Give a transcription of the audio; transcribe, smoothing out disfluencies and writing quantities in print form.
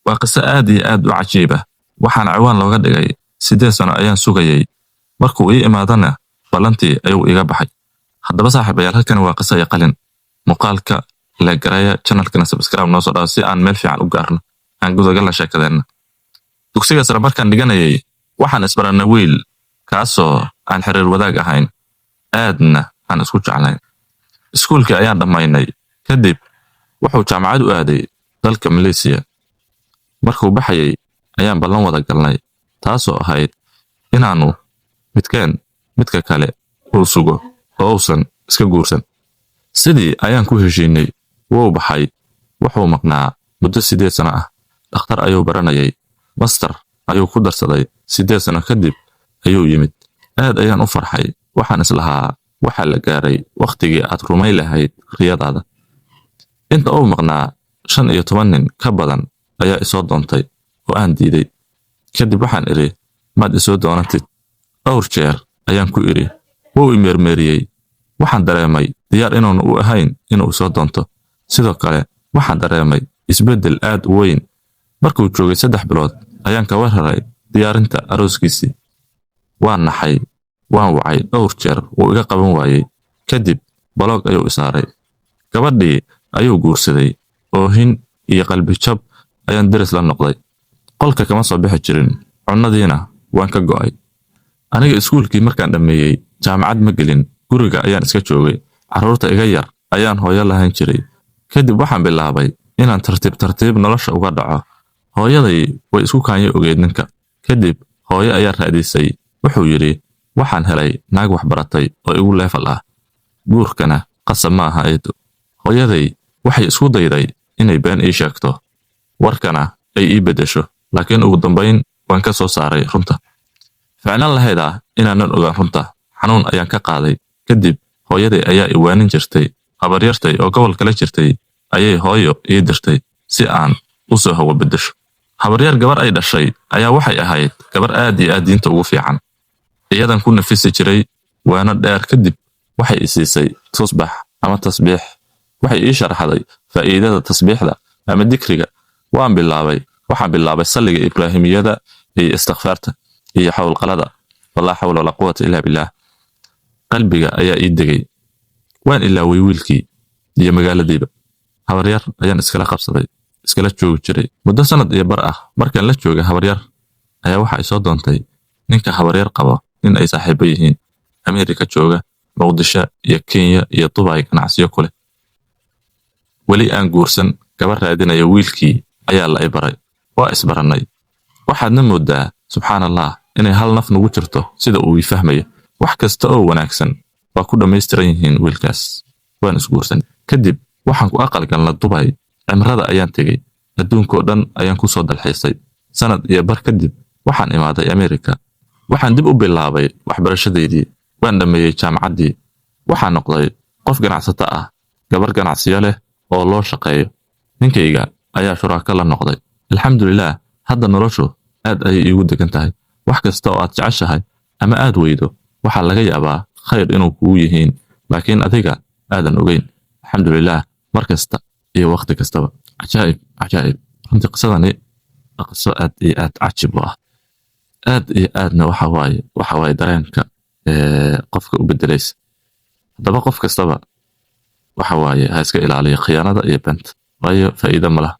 waa qiso aad iyo aad u cajiib ah. Waxaan ciwaan looga dhigay 8 sano ayaan sugayay. Markuu ii imaadana ballantii ayuu iga baxay. Haddaba saaxiibayaal, halkan waa qiso iyo qalin. Muuqaalka la garaya channelkana subscribe noo soo dhaw si aan meel fiican u gaarno. Aan gudagal sheekadeena. Dugsiga sare markaan dhiganayay, waxaan isbaranay wiil kaasoo aan xiriir wadaag ahayn. Aadna aan isku jeclayn. Iskuulkii ayaan dhamaynay. Kadib wuxuu jaamacad u aaday dalka Malaysia. Markuu baxayay ayaan ballan wada galnay, taasoo ahayd inaanu midka kale uu sugo oo uusan iska guursan. Sidii ayaan ku heshiinay. Wuu baxay. Wuxuu maqnaa muddo 8 sano ah. Dhakhtar ayuu baranayay. Master ayuu ku darsaday. 8 sano kadib ayuu yimid. Aad ayaan u farxay. Waxaan islahaa waxa la gaaray waqtigii aad rumay lahayd riyadaada. Inta uu maqnaa 15 nin ka badan ayaa isoo doontay oo aan diiday. Kadib waxaan iri, maad isoo doonatid? Dhowr jeer ayaan ku iri. Wuu imeermeeriyay. Waxaan dareemay diyaar inaanu u ahayn inuu soo doonto. Sidoo kale waxaan dareemay isbedel aad u weyn. Markuu joogay 3 bilood ayaan ka warharay diyaarinta arooskiisii. Waan naxay. Waan wacay dhowr jeer wuu iga qaban waayay. Kadib blog ayuu isaaray. Gabadhii ayuu guursaday. Oohin iyo qalbi jab ayaan daris la noqday. Qolka kama soo bixi jirin. Cunadiina waan ka go'ay. Aniga iskuulkii markaan dhameeyay, jaamacad ma gelin. Guriga ayaan iska joogay. Carruurta iga yar ayaan hooyo lahayn jiray. Kadib waxaan bilaabay inaan tartiib nolosha uga dhaco. Hooyaday way isku kaanyay ogeyd ninka. Kadib hooyo ayaa raadisay. Wuxuu yiri, waxaan helay naag wax baratay oo igu level ah. Guurkana qasab ma aha eedo. Hooyaday waxay isku dayday inay been ii sheegto. Warkana ay ii bedesho. Laakiin ugu dambayn waan ka soo saaray runta. Ficnaan lahayd inaanan ogaan runta. Xanuun ayaan ka qaaday. Kadib hooyaday ayaa i waanin jirtay. Habaryartay oo gobol kala jirtay ayay hooyo ii dirtay si aan u soo hawo bedesho. Habaryar gabar ay dhashay ayaa waxay ahayd gabar aad iyo aad diinta ugu fiican. Iyadan ku nafisi jiray waana dheer. Kadib waxay i siisay tusbax ama tasbiix. Waxay ii sharaxday faa'iidada tasbiixda ama dikriga. Waxaan bilaabay salliga Ibraahimiyada iyo istighfaarta iyo xawlqalada. Wala hawla wala quwwata illa billah. Qalbiga ayaa ii degay. Waan ilaaway wiilkii iyo magaaladiiba. Habaryar ayaan iskala qabsaday. Iskala joogi jiray muddo sanad iyo bar ah. Markaan la joogay habaryar ayaa waxa ay soo doontay ninka habaryar qabo in ay saaxiibo yihiin. Ameerika jooga, Muqdisho iyo Kenya iyo Dubai ganacsiyo kule. Wali aan guursan, gabar raadinaya wiilkii ayaa la ibaray. Waa isbaranay. Waxaadna moodaa subxaanallah inay hal naf nagu jirto sida uu fahmayo. Wax kasta oo wanaagsan waa ku dhameystiran yihiin wiilkaas. Waan isguursan. Kadib waxaan ku aqal galnay Dubai. Cimrada ayaan tegay. Adduunka oo dhan ayaan ku soo dalxiisay. Sanad iyo bar kadib waxaan imaaday Ameerika. Waxaan dib u bilaabay waxbarashadeedii. Waan dhameeyay jaamacaddii. Waxaan noqday qof ganacsato ah. Gabar ganacsiyo leh oo loo shaqeeyo. Ninkayga ayaa shuraaka la noqday. Alxamdulillah, hadda noloshu aad ay iigu degan tahay. Wax kasta oo aad jeceshahay ama aad weydo waxa laga yaabaa khayr inuu kugu yihiin, laakiin adiga aadan ogeyn. Alxamdulillah, markasta iyo waqti kastaba. Ajaa'ib. Runtii qisadani qiso aad iyo aad cajiib ah. Aad iyo aadna waxa waaye dareenka qofka u bedelaysa. Haddaba qof kastaba waxa waaye ha iska ilaaliyo khiyaanada iyo beenta. waayo faa'iido ma laha.